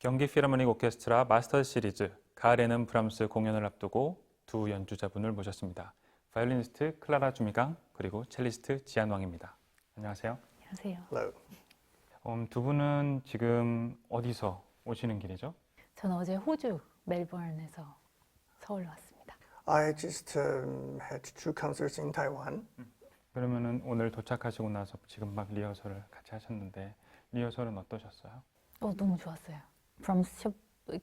경기 필하모닉 오케스트라 마스터즈 시리즈 가을에는 브람스 공연을 앞두고 두 연주자분을 모셨습니다. 바이올리니스트 클라라 주미강 그리고 첼리스트 지안왕입니다. 안녕하세요. 안녕하세요. Hello. 두 분은 지금 어디서 오시는 길이죠? 저는 어제 호주 멜버른에서 서울로 왔습니다. I just had two concerts in Taiwan. 그러면은 오늘 도착하시고 나서 지금 막 리허설을 같이 하셨는데 리허설은 어떠셨어요? 너무 좋았어요. 브람스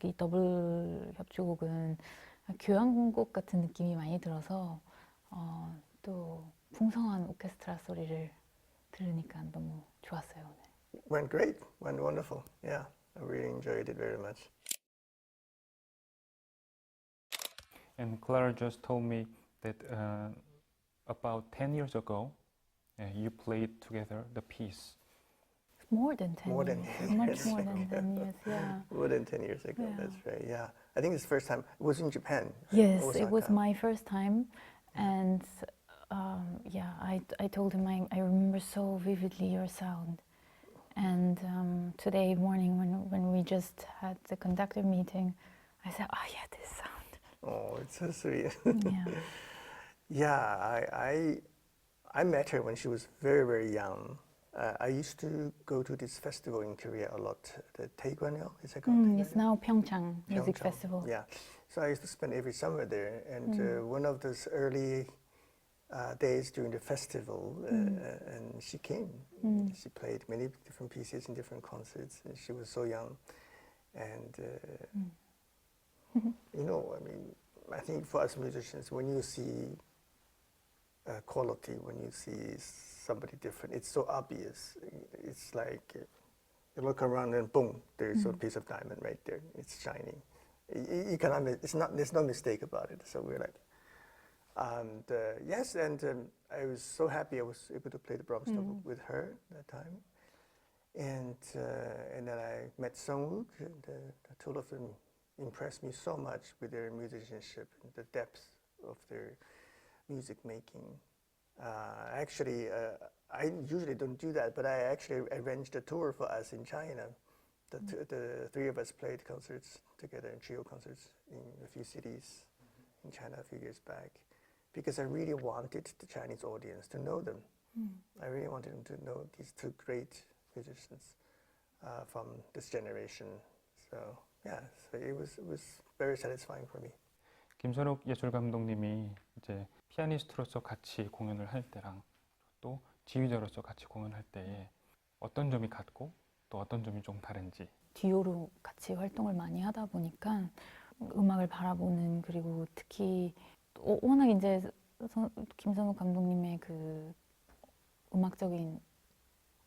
이 더블 협주곡은 교향곡 같은 느낌이 많이 들어서 또 풍성한 오케스트라 소리를 들으니까 너무 좋았어요 오늘. Went great. Went wonderful. Yeah, I really enjoyed it very much. And Clara just told me that about 10 years ago you played together the piece. More than 10 More than years. 10 Much years more than ago. 10 years, yeah. More than 10 years ago. Yeah. That's right. Yeah, I think it's the first time. It was in Japan. Yes, it was Osaka. my first time, and yeah, I told him I remember so vividly your sound, and today morning when we just had the conductor meeting, I said, oh yeah, this sound. Oh, it's so sweet. Yeah. Yeah, I met her when she was very, very young. I used to go to this festival in Korea a lot, the Taegwanyeol, is that called? It's now Pyeongchang Music Pyeongchang. Festival. Yeah, so I used to spend every summer there, and one of those early days during the festival, and she came. She played many different pieces in different concerts, and she was so young. And you know, I mean, I think for us musicians, when you see quality, when you see somebody different, it's so obvious. It's like you look around and boom, there's a piece of diamond right there. It's shining. You cannot. There's no mistake about it. So we're like, and yes, and I was so happy I was able to play the Brahms double with her that time. And then I met Sungwook, and the two of them impressed me so much with their musicianship and the depth of their music making. Actually, I usually don't do that, but I actually arranged a tour for us in China. The three of us played concerts together, in trio concerts in a few cities in China a few years back, because I really wanted the Chinese audience to know them. I really wanted them to know these two great musicians from this generation. So yeah, so it was very satisfying for me. 김선욱 예술감독님이 이제 피아니스트로서 같이 공연을 할 때랑 또 지휘자로서 같이 공연할 때에 어떤 점이 같고 또 어떤 점이 좀 다른지. 듀오로 같이 활동을 많이 하다 보니까 음악을 바라보는, 그리고 특히 워낙 이제 김선욱 감독님의 그 음악적인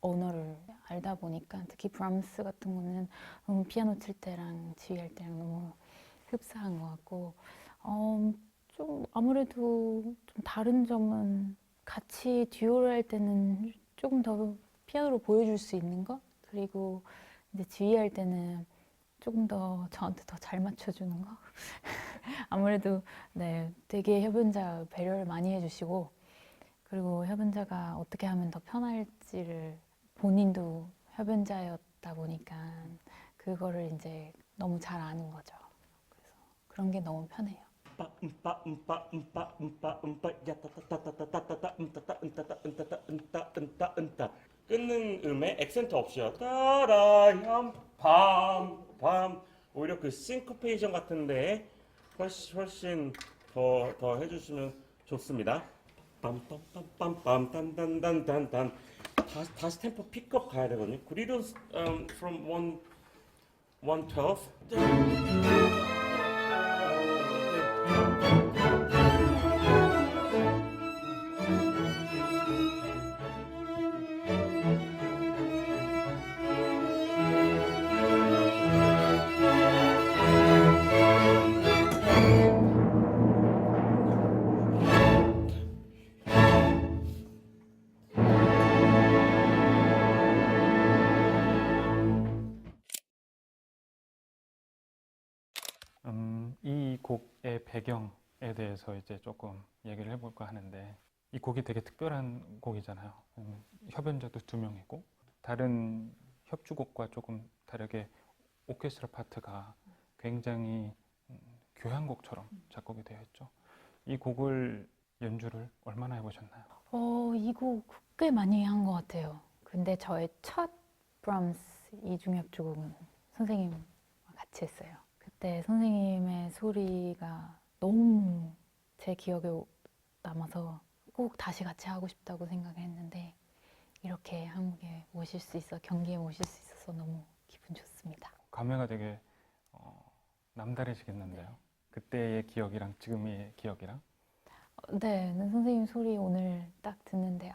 언어를 알다 보니까, 특히 브람스 같은 거는 피아노 칠 때랑 지휘할 때랑 너무 흡사한 것 같고, 좀 아무래도 좀 다른 점은 같이 듀오를 할 때는 조금 더 피아노로 보여줄 수 있는 것, 그리고 이제 지휘할 때는 조금 더 저한테 더 잘 맞춰주는 거. 아무래도 네, 되게 협연자 배려를 많이 해주시고, 그리고 협연자가 어떻게 하면 더 편할지를, 본인도 협연자였다 보니까 그거를 이제 너무 잘 아는 거죠. 그래서 그런 게 너무 편해요. 끊는 음에 액센트 없이요. 따라염 밤 오히려 그 싱코페이션 같은데 훨씬 더 해주시면 좋습니다. 빰빰빰빰빰 단단단단단. 다시 템포 픽업 가야 되거든요. Could you do from 112? 이 곡의 배경에 대해서 이제 조금 얘기를 해볼까 하는데, 이 곡이 되게 특별한 곡이잖아요. 협연자도 두 명이고 다른 협주곡과 조금 다르게 오케스트라 파트가 굉장히 교향곡처럼 작곡이 되어 있죠. 이 곡을 연주를 얼마나 해보셨나요? 이 곡 꽤 많이 한 것 같아요. 근데 저의 첫 브람스 이중협주곡은 선생님과 같이 했어요. 그때 선생님의 소리가 너무 제 기억에 남아서 꼭 다시 같이 하고 싶다고 생각을 했는데 이렇게 한국에 오실 수 있어, 경기에 오실 수 있어서 너무 기분 좋습니다. 감회가 되게 남다르시겠는데요. 그때의 기억이랑 지금의 기억이랑. 네, 선생님 소리 오늘 딱 듣는데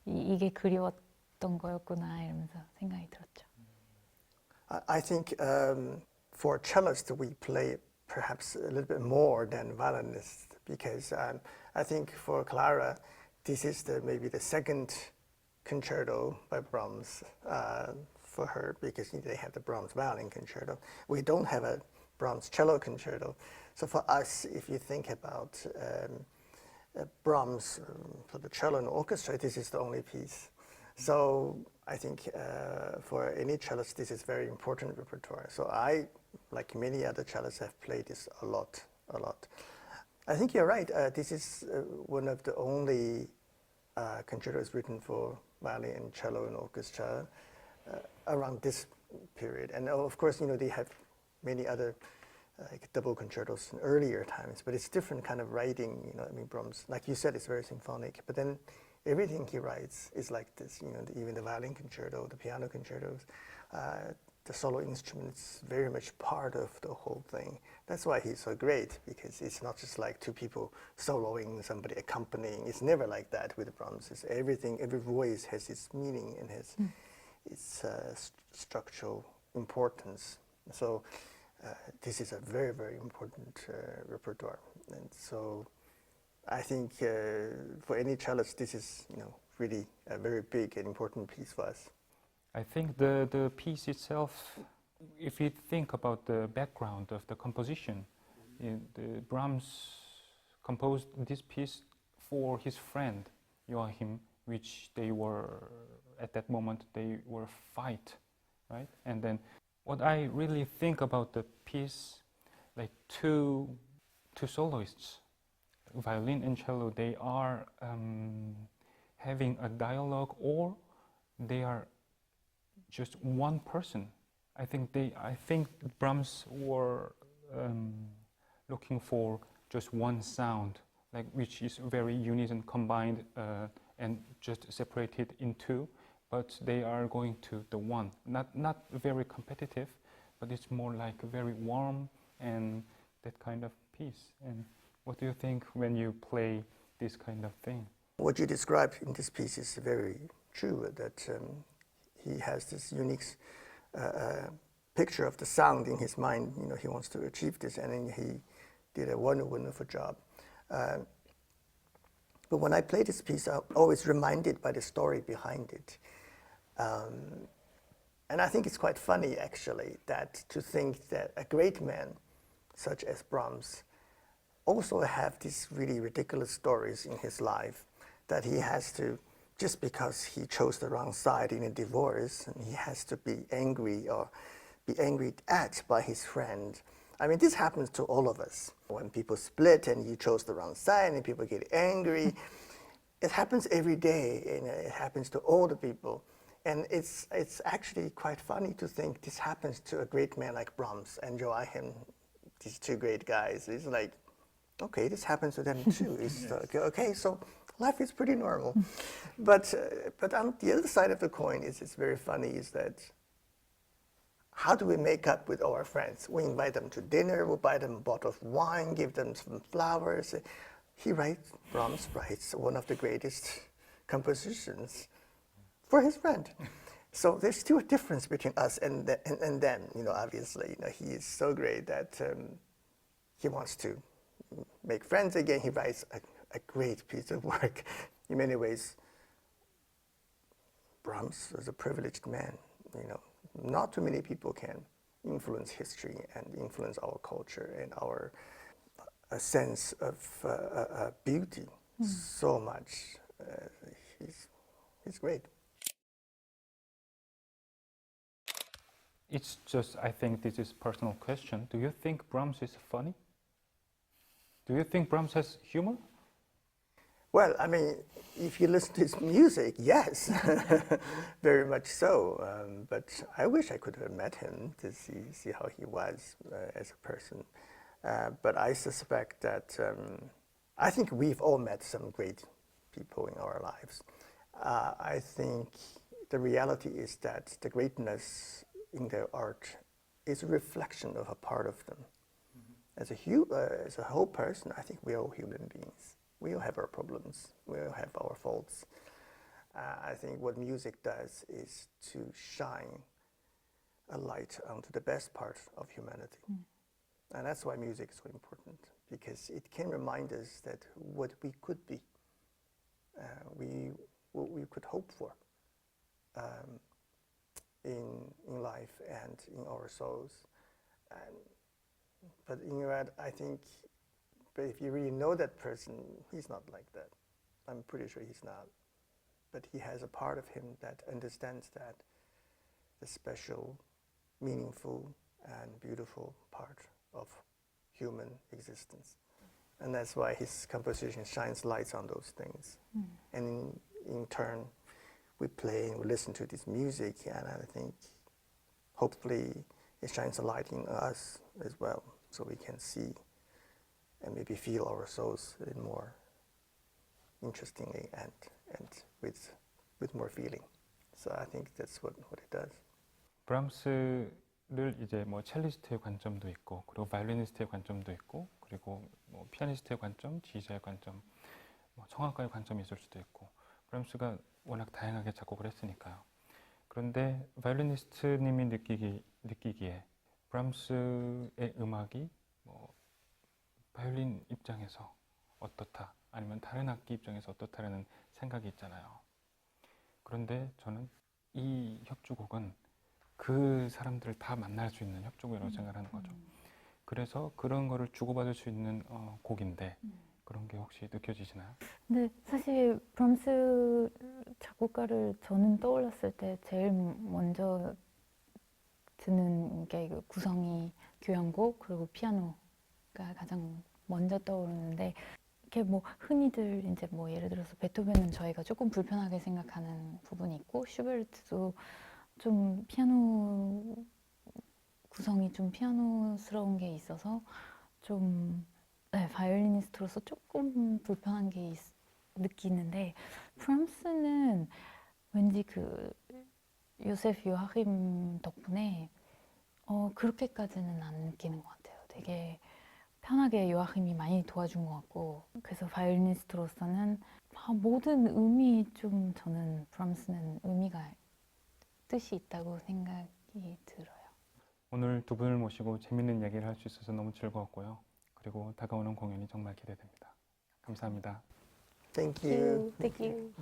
이게 그리웠던 거였구나 이러면서 생각이 들었죠. I think for cellists we play perhaps a little bit more than violinists because I think for Clara this is maybe the second concerto by Brahms for her because they have the Brahms violin concerto. We don't have a Brahms cello concerto. So for us, if you think about Brahms for the cello and orchestra, this is the only piece. So I think for any cellist, this is very important repertoire. So I, like many other cellists, have played this a lot. I think you're right. This is one of the only concertos written for violin and cello and orchestra around this period. And of course, they have many other like double concertos in earlier times, but it's different kind of writing. Brahms, like you said, it's very symphonic. But then everything he writes is like this. Even the violin concerto, the piano concertos, the solo instruments, very much part of the whole thing. That's why he's so great, because it's not just like two people soloing, somebody accompanying. It's never like that with Brahms. It's everything. Every voice has its meaning and has its structural importance. So this is a very, very important repertoire. And so I think for any cellist, this is really a very big and important piece for us. I think the piece itself, if you think about the background of the composition, the Brahms composed this piece for his friend Joachim, which they were at that moment they were fight, right? And then what I really think about the piece, like two soloists, violin and cello, they are having a dialogue, or they are just one person. I think Brahms were looking for just one sound, like which is very unison combined and just separated in two, but they are going to the one. Not very competitive, but it's more like a very warm and that kind of piece. And what do you think when you play this kind of thing? What you described in this piece is very true, that he has this unique picture of the sound in his mind. He wants to achieve this, and then he did a wonderful job. But when I play this piece, I'm always reminded by the story behind it. And I think it's quite funny, actually, that to think that a great man such as Brahms also have these really ridiculous stories in his life, that he has to, just because he chose the wrong side in a divorce, and he has to be angry or be angry at by his friend. I mean, this happens to all of us. When people split and you chose the wrong side and people get angry, it happens every day, and it happens to all the people. And it's actually quite funny to think this happens to a great man like Brahms and Joachim, these two great guys. It's like, okay, this happens to them too. It's okay, so life is pretty normal. But on the other side of the coin, it's very funny, is that how do we make up with our friends? We invite them to dinner, we buy them a bottle of wine, give them some flowers. Brahms writes one of the greatest compositions for his friend. So there's still a difference between us and them. Obviously, he is so great that he wants to make friends again. He writes a great piece of work. In many ways, Brahms was a privileged man. Not too many people can influence history and influence our culture and our sense of beauty so much. He's great. it's just, I think this is personal question. Do you think Brahms is funny? Do you think Brahms has humor? Well, I mean, if you listen to his music, yes, very much so. But I wish I could have met him to see how he was as a person. But I suspect that I think we've all met some great people in our lives. I think the reality is that the greatness in their art is a reflection of a part of them. As a whole person, I think we're all human beings. We all have our problems. We all have our faults. I think what music does is to shine a light onto the best part of humanity. And that's why music is so important, because it can remind us that what we could be, what we could hope for in life and in our souls. But in that, I think, but if you really know that person, he's not like that. I'm pretty sure he's not. But he has a part of him that understands that, the special, meaningful, and beautiful part of human existence. And that's why his composition shines lights on those things. And in turn, we play and we listen to this music, and I think hopefully it shines a light in us as well, so we can see and maybe feel our souls in more interestingly and with more feeling. So I think that's what it does. 브람스를 이제 뭐 첼리스트의 관점도 있고, 그리고 바이올리니스트의 관점도 있고, 그리고 뭐 피아니스트의 관점, 지휘자의 관점, 뭐 성악가의 관점이 있을 수도 있고, 브람스가 워낙 다양하게 작곡을 했으니까요. 그런데 바이올리니스트님이 느끼기에 브람스의 음악이 뭐 바이올린 입장에서 어떻다, 아니면 다른 악기 입장에서 어떻다라는 생각이 있잖아요. 그런데 저는 이 협주곡은 그 사람들을 다 만날 수 있는 협주곡이라고 생각하는 거죠. 그래서 그런 거를 주고받을 수 있는 곡인데 그런 게 혹시 느껴지시나요? 근데 사실 브람스 작곡가를 저는 떠올랐을 때 제일 먼저 드는 게 그 구성이 교향곡 그리고 피아노가 가장 먼저 떠오르는데, 이렇게 뭐 흔히들 이제 뭐 예를 들어서 베토벤은 저희가 조금 불편하게 생각하는 부분이 있고, 슈베르트도 좀 피아노 구성이 좀 피아노스러운 게 있어서 좀 바이올리니스트로서 조금 불편한 게 느끼는데, 프람스는 왠지 그 요세프 요하kim 덕분에 그렇게까지는 안 느끼는 것 같아요. 되게 편하게 요하kim이 많이 도와준 것 같고, 그래서 바이올리니스트로서는 모든 의미, 좀 저는 브람스는 의미가 뜻이 있다고 생각이 들어요. 오늘 두 분을 모시고 재밌는 이야기를 할 수 있어서 너무 즐거웠고요. 그리고 다가오는 공연이 정말 기대됩니다. 감사합니다. Thank you. Thank you.